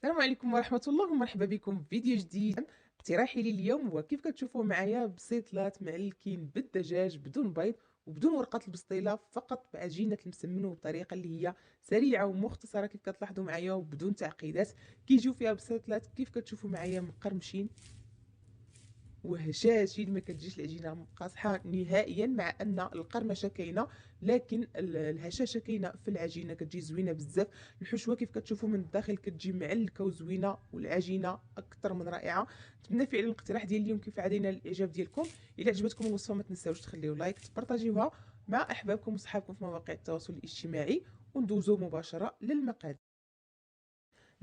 السلام عليكم ورحمة الله ومرحبا بكم في فيديو جديد. اقتراحي لي اليوم هو كيف كتشوفوا معايا بسيطلات معلكين بالدجاج بدون بيض وبدون ورقة البسطيلة، فقط بعجينة المسمن وبطريقة اللي هي سريعة ومختصرة كيف كتلاحظوا معايا وبدون تعقيدات. كيجيو فيها بسيطلات كيف كتشوفوا معايا مقرمشين وهشاشين، ما كتجيش العجينه قاصحه نهائيا، مع ان القرمشه كاينه لكن الهشاشه كاينه في العجينه، كتجي زوينه بزاف. الحشوه كيف كتشوفوا من الداخل كتجي معلكه وزوينه، والعجينه اكثر من رائعه. نتمنى فعلا الاقتراح ديال اليوم كيف عادينا الاعجاب ديالكم. الا عجبتكم الوصفه ما تنساوش تخليو لايك، تبارطاجيوها مع احبابكم وصحابكم في مواقع التواصل الاجتماعي، وندوزو مباشره للمقادير.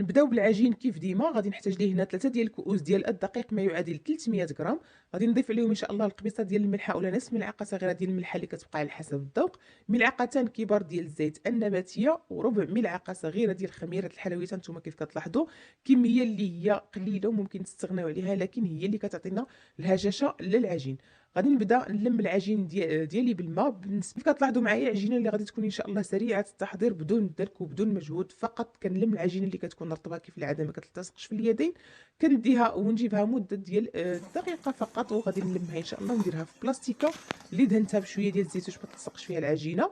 نبداو بالعجين كيف ديما. غادي نحتاج ليه هنا 3 ديال الكؤوس ديال الدقيق ما يعادل 300 غرام. غادي نضيف عليهم ان شاء الله القبيصه ديال الملحه ولا نصف ملعقه صغيره ديال الملحه اللي كتبقى على حسب الذوق، ملعقتان كبار ديال الزيت النباتيه، وربع ملعقه صغيره ديال خميره الحلويات. نتوما كيف كتلاحظوا كميه اللي هي قليله وممكن تستغناو عليها، لكن هي اللي كتعطينا الهشاشه للعجين. غادي نبدا نلم العجين ديالي بالماء. بالنسبه كيف كتلاحظوا معايا عجينه اللي غادي تكون ان شاء الله سريعه التحضير بدون درك وبدون مجهود، فقط كنلم العجينه اللي كتكون رطبه كيف العاده ما كتلتصقش في اليدين. كنديها ونجيبها مده ديال دقيقه فقط، وغادي نلمها ان شاء الله ونديرها في بلاستيكه اللي دهنتها بشويه ديال الزيت باش ما تلصقش فيها العجينه،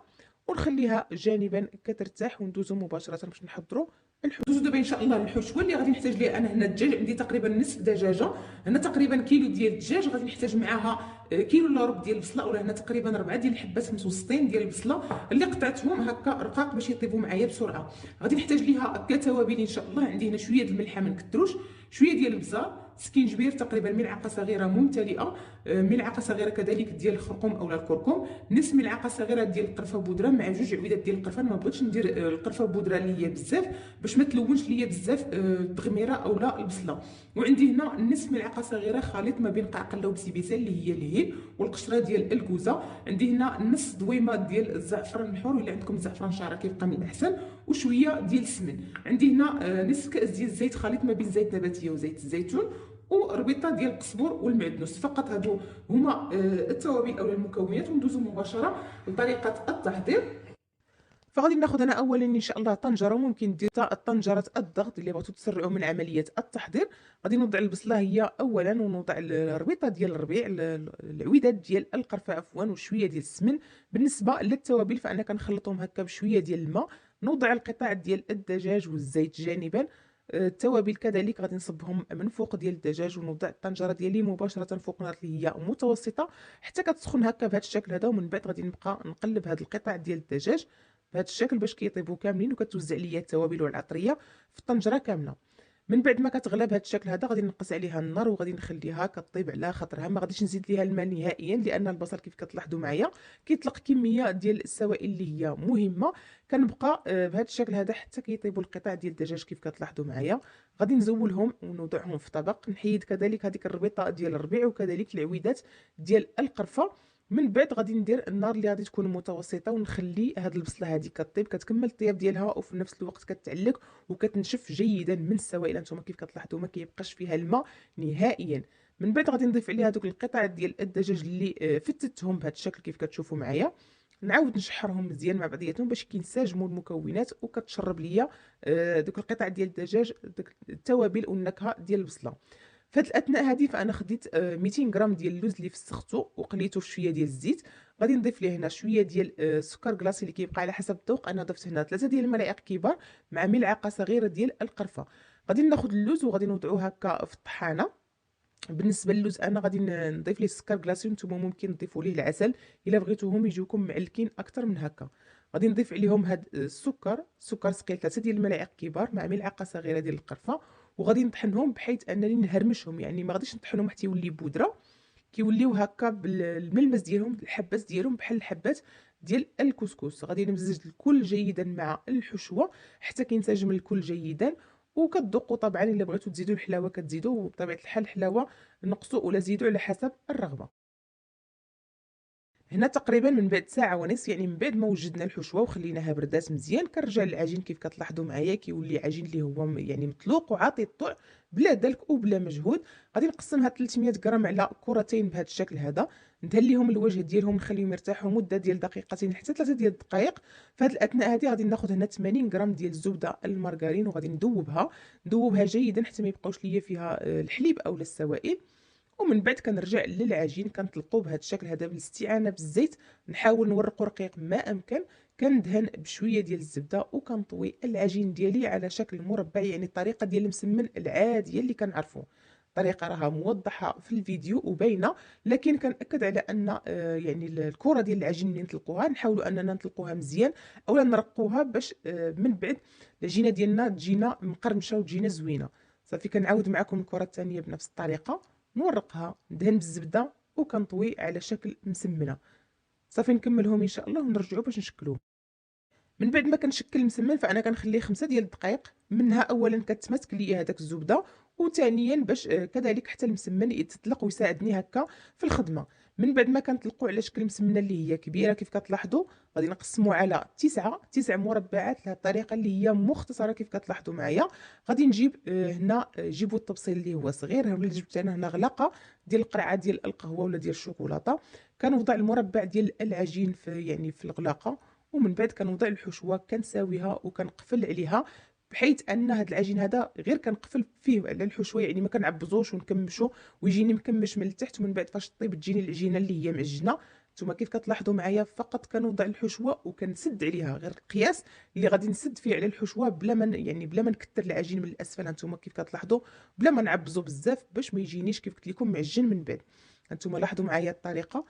ونخليها جانبا كترتاح، وندوزو مباشره باش نحضروا ندوزو دابا ان شاء الله للحشوه اللي غادي نحتاج ليه. انا هنا الدجاج عندي تقريبا نصف دجاجه، هنا تقريبا كيلو ديال الدجاج. غادي نحتاج معاها كيلو الا ربع ديال البصله، ولا هنا تقريبا 4 ديال الحبات متوسطين ديال البصله اللي قطعتهم هكا رقاق باش يطيبوا معايا بسرعه. غادي نحتاج ليها كتوابل ان شاء الله. عندي هنا شويه د الملحه ما نكثروش، شويه ديال البزار، سكينجبير تقريبا ملعقه صغيره ممتلئه، ملعقه صغيره كذلك ديال الخرقوم اولا الكركم، نصف ملعقه صغيره ديال القرفه بودره مع جوج عويدات ديال القرفه. ما بغيتش ندير القرفه بودره اللي هي بزاف باش ما تلونش ليا بزاف التغميره اولا البصله. وعندي هنا نصف ملعقه صغيره خليط ما بين قعقله وبسيبيسه اللي هي الهيل، والقشره ديال الكوزه. عندي هنا نص دويمه ديال الزعفران الحر، ولا عندكم زعفران شعره كيبقى من الاحسن، وشويه ديال السمن. عندي هنا نصف كاس ديال الزيت خليط ما بين زيت نباتيه وزيت الزيتون، وربيطه ديال القزبر والمعدنوس. فقط هادو هما التوابل او المكونات، وندوزو مباشره لطريقه التحضير. فغادي ناخذ انا اولا ان شاء الله طنجره، وممكن دير طنجره الضغط اللي بغيتو تسرعوا من عمليه التحضير. غادي نوضع البصله هي اولا، ونوضع الربيطه ديال الربيع، العويدات ديال القرفه عفوا، وشويه ديال السمن. بالنسبه للتوابل فانا كنخلطهم هكا بشويه ديال الماء. نوضع القطع ديال الدجاج والزيت جانبا. التوابل كذلك غادي نصبهم من فوق ديال الدجاج، ونوضع الطنجره ديالي مباشره فوق نار اللي هي متوسطه حتى كتسخن هكا بهذا الشكل هذا. ومن بعد غادي نبقى نقلب هذه القطع ديال الدجاج بهذا الشكل باش كيطيبوا كاملين، وكتوزع ليا التوابل والعطريه في الطنجره كامله. من بعد ما كتغلى بهذا الشكل هذا غادي نقص عليها النار، وغادي نخليها كطيب على خاطرها. ما غاديش نزيد ليها الماء نهائيا، لان البصل كيف كتلاحظوا معايا كيطلق كميه ديال السوائل اللي هي مهمه. كنبقى بهذا الشكل هذا حتى كيطيبوا القطع ديال الدجاج كيف كتلاحظوا معايا. غادي نزولهم ونوضعهم في طبق. نحيد كذلك هذيك الربيطه ديال الربيع وكذلك العويدات ديال القرفه. من بعد غادي ندير النار اللي غادي تكون متوسطه، ونخلي هاد البصله هذه كطيب، كتكمل الطياب ديالها، وفي نفس الوقت كتعلق وكتنشف جيدا من السوائل. انتم كيف كتلاحظوا ما كيبقاش فيها الماء نهائيا. من بعد غادي نضيف عليها دوك القطع ديال الدجاج اللي فتتهم بهذا الشكل كيف كتشوفوا معايا. نعاود نشحرهم مزيان مع بعضياتهم باش كينسجموا المكونات، وكتشرب ليا دوك القطع ديال الدجاج دوك التوابل والنكهه ديال البصله. في هذه الاثناء هذه فانا خديت 200 غرام ديال اللوز اللي فسختو وقليته في شويه ديال الزيت. غادي نضيف ليه هنا شويه ديال السكر كلاصي اللي كيبقى على حسب الذوق. انا ضفت هنا 3 ديال الملاعق كبار مع ملعقه صغيره ديال القرفه. غادي ناخذ اللوز وغادي نوضعوه هكا في الطحانه. بالنسبه للوز انا غادي نضيف ليه السكر كلاصي، نتوما ممكن تضيفوا ليه العسل الا بغيتوهم يجيوكم معلكين اكثر من هكا. غادي نضيف عليهم هاد سكر ثقيل 3 ديال الملاعق كبار مع ملعقه صغيره ديال القرفه. وغادي نطحنهم بحيث انني نهرمشهم، يعني ما غاديش نطحنهم حتى يولي بودره، كيوليو هكا بالملمس ديالهم، الحبات ديالهم بحال الحبات ديال الكسكس. غادي نمزج الكل جيدا مع الحشوه حتى كينسجم الكل جيدا. وكتذوقوا طبعا الا بغيتوا تزيدوا الحلاوه كتزيدوا، وبطبيعه الحال الحلاوه نقصوا ولا زيدوا على حسب الرغبه. هنا تقريبا من بعد ساعه ونص، يعني من بعد ما وجدنا الحشوه وخليناها بردات مزيان، كنرجع للعجين كيف كتلاحظوا معايا كيولي عجين اللي هو يعني مطلوق وعاطي بلا دلك وبلا مجهود. غادي نقسمها 300 غرام على كرتين بهذا الشكل هذا. ندهن ليهم الوجه ديالهم، نخليهم يرتاحوا مده ديال دقيقتين حتى 3 ديال الدقائق. في هذه الاثناء هذه غادي ناخذ هنا 80 غرام ديال الزبده المارغرين، وغادي ندوبها جيدا حتى ما يبقاوش ليا فيها الحليب اولا السوائل. ومن بعد كنرجع للعجين كنطلقوه بهذا الشكل هذا بالاستعانه بالزيت، نحاول نورقو رقيق ما امكن. كندهن بشويه ديال الزبده وكنطوي العجين ديالي على شكل مربع، يعني الطريقه ديال المسمن العاديه اللي كنعرفوا. الطريقه راها موضحه في الفيديو وباينه، لكن كنأكد على ان يعني الكره ديال العجين اللي نطلقوها نحاولوا اننا نطلقوها مزيان اولا نرقوها باش من بعد العجينه ديالنا تجينا مقرمشه وتجينا زوينه. صافي كنعاود معكم الكره الثانيه بنفس الطريقه، نورقها ندهن بالزبده وكنطوي على شكل مسمنه. صافي نكملهم ان شاء الله ونرجعوا باش نشكلوه. من بعد ما كنشكل المسمن فانا كنخليه 5 ديال الدقائق، منها اولا كتماسك ليا هذاك الزبده، وثانيا باش كذلك حتى المسمن يتطلق ويساعدني هكا في الخدمه. من بعد ما كنطلقوا على شكل مسمنه اللي هي كبيره كيف كتلاحظوا، غادي نقسموا على 9 مربعات لهذه الطريقه اللي هي مختصره كيف كتلاحظوا معايا. غادي نجيب هنا جيبوا التبصيل اللي هو صغير، ولا جبت انا هنا غلاقه ديال القرعه ديال القهوه ولا ديال الشوكولاته. كنوضع المربع ديال العجين في الغلاقه، ومن بعد كنوضع الحشوه كنساويها وكنقفل عليها، بحيث ان هذا العجين هذا غير كنقفل فيه على الحشوه، يعني ما كنعبزوش ونكمشو ويجيني مكمش من التحت، ومن بعد فاش طيب تجيني العجينه اللي هي معجنه. نتوما كيف كتلاحظوا معايا فقط كنوضع الحشوه وكنسد عليها غير القياس اللي غادي نسد فيه على الحشوه، بلا ما نكثر العجين من الاسفل. هانتوما كيف كتلاحظوا بلا ما نعبزو بزاف باش ما يجينيش كيف قلت لكم معجن من بعد. هانتوما لاحظوا معايا الطريقه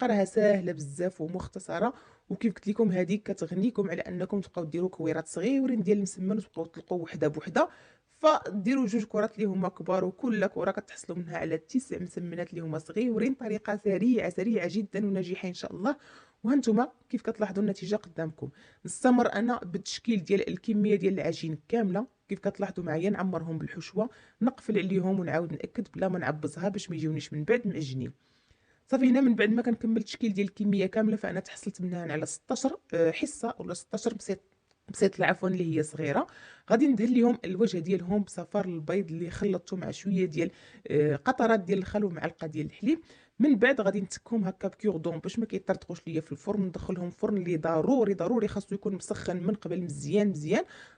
راها ساهله بزاف ومختصره، وكيف قلت لكم هذه كتغنيكم على انكم تبقاو ديروا كويرات صغيورين ديال المسمن وتبقاو تطلقوا وحده بوحده. فديروا 2 كرات اللي هما كبار، وكل كره كتحصلوا منها على 9 مسمنات اللي هما صغيورين. طريقه سريعه جدا وناجحه ان شاء الله. وهانتوما كيف كتلاحظوا النتيجه قدامكم. نستمر انا بالتشكيل ديال الكميه ديال العجين كامله كيف كتلاحظوا معايا، نعمرهم بالحشوه، نقفل عليهم ونعاود ناكد بلا ما نعبزها باش ما يجيونيش من بعد معجنين. صافي هنا من بعد ما كنكمل التشكيل ديال الكميه كامله فانا تحصلت منها على 16 حصه ولا 16 بسيط عفوا اللي هي صغيره. غادي ندهن لهم الوجه ديالهم بصفار البيض اللي خلطته مع شويه ديال قطرات ديال الخل ومعلقه ديال الحليب. من بعد غادي نتكهم هكا بكوردون باش ما كيطرطقوش ليا في الفرن، ندخلهم فرن اللي ضروري خاصو يكون مسخن من قبل مزيان.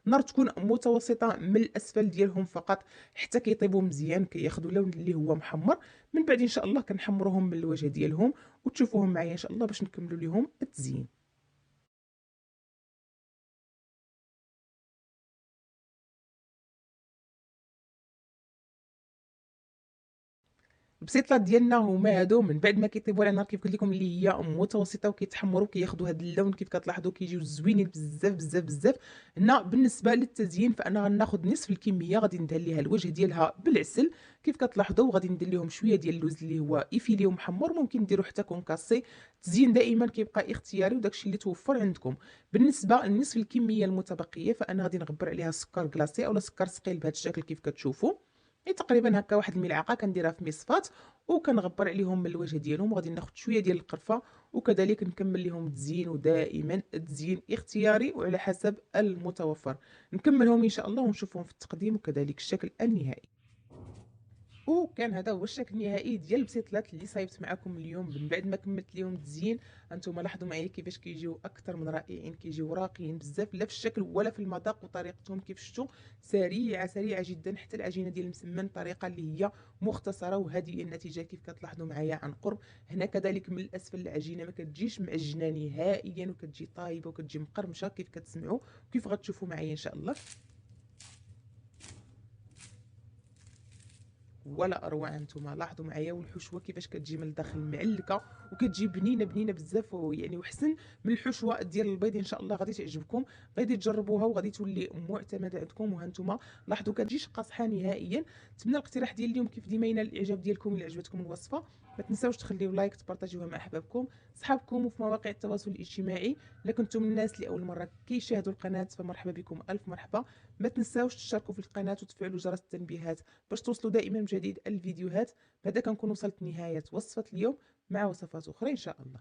النار تكون متوسطه من الاسفل ديالهم فقط حتى كيطيبوا مزيان كياخذوا لون اللي هو محمر. من بعد ان شاء الله كنحمروهم من الوجه ديالهم وتشوفوهم معايا ان شاء الله باش نكملوا لهم التزيين. البسيطلات ديالنا هما هادو، من بعد ما كيطيبوا على نار كيف قلت لكم اللي هي متوسطه وكيتحمروا كياخذوا هذا اللون كيف كتلاحظوا كيجيو زوينين بزاف. هنا بالنسبه للتزيين فانا غناخذ نصف الكميه غادي ندهن ليها الوجه ديالها بالعسل كيف كتلاحظوا، وغادي ندير لهم شويه ديال اللوز اللي هو ايفيلي ومحمر، ممكن ديروا حتى كونكاسي. التزيين دائما كيبقى اختياري وداكشي اللي توفر عندكم. بالنسبه لنصف الكميه المتبقيه فانا غادي نغبر عليها سكر كلاصي اولا سكر ثقيل بهذا الشكل كيف كتشوفوا، يعني تقريبا هكا واحد الملعقه كنديرها في مصفات، وكنغبر عليهم من الوجه ديالهم. وغادي ناخذ شويه ديال القرفه وكذلك نكمل لهم التزيين، ودائما التزيين اختياري وعلى حسب المتوفر. نكملهم ان شاء الله ونشوفهم في التقديم وكذلك الشكل النهائي. وكان هذا هو الشكل النهائي ديال البسيطلات اللي صايبت معكم اليوم من بعد ما كملت لهم التزيين. انتم لاحظوا معايا كيفاش كيجيو اكثر من رائعين، كيجيو راقيين بزاف لا في الشكل ولا في المذاق، وطريقتهم كيف شفتوا سريعه جدا. حتى العجينه ديال المسمن طريقه اللي هي مختصره، وهذه النتيجه كيف كتلاحظوا معايا عن قرب. هنا كذلك من الاسفل العجينه ما كتجيش معجنه نهائيا، وكتجي طايبه وكتجي مقرمشه كيف كتسمعوا كيف غتشوفوا معايا ان شاء الله. ولا اروع. انتم لاحظوا معايا والحشوه كيفاش كتجي من الداخل معلكه وكتجي بنينه بزاف، ويعني وحسن من الحشوه ديال البيض. ان شاء الله غادي تعجبكم، غادي تجربوها وغادي تولي معتمده عندكم. وهانتم لاحظوا كتجيش قاصحه نهائيا. نتمنى الاقتراح ديال اليوم كيف ديما ينال الاعجاب ديالكم الا عجبتكم الوصفه. ما تنساوش تخليو لايك تبارطاجيوها مع احبابكم صحابكم وفي مواقع التواصل الاجتماعي. الا كنتم من الناس اللي اول مره كيشاهدوا القناه فمرحبا بكم الف مرحبا. ما تنساوش تشتركوا في القناه وتفعلوا جرس التنبيهات باش توصلوا دائما بجديد الفيديوهات. بهذا كنكون وصلت نهايه وصفه اليوم، مع وصفات اخرى ان شاء الله.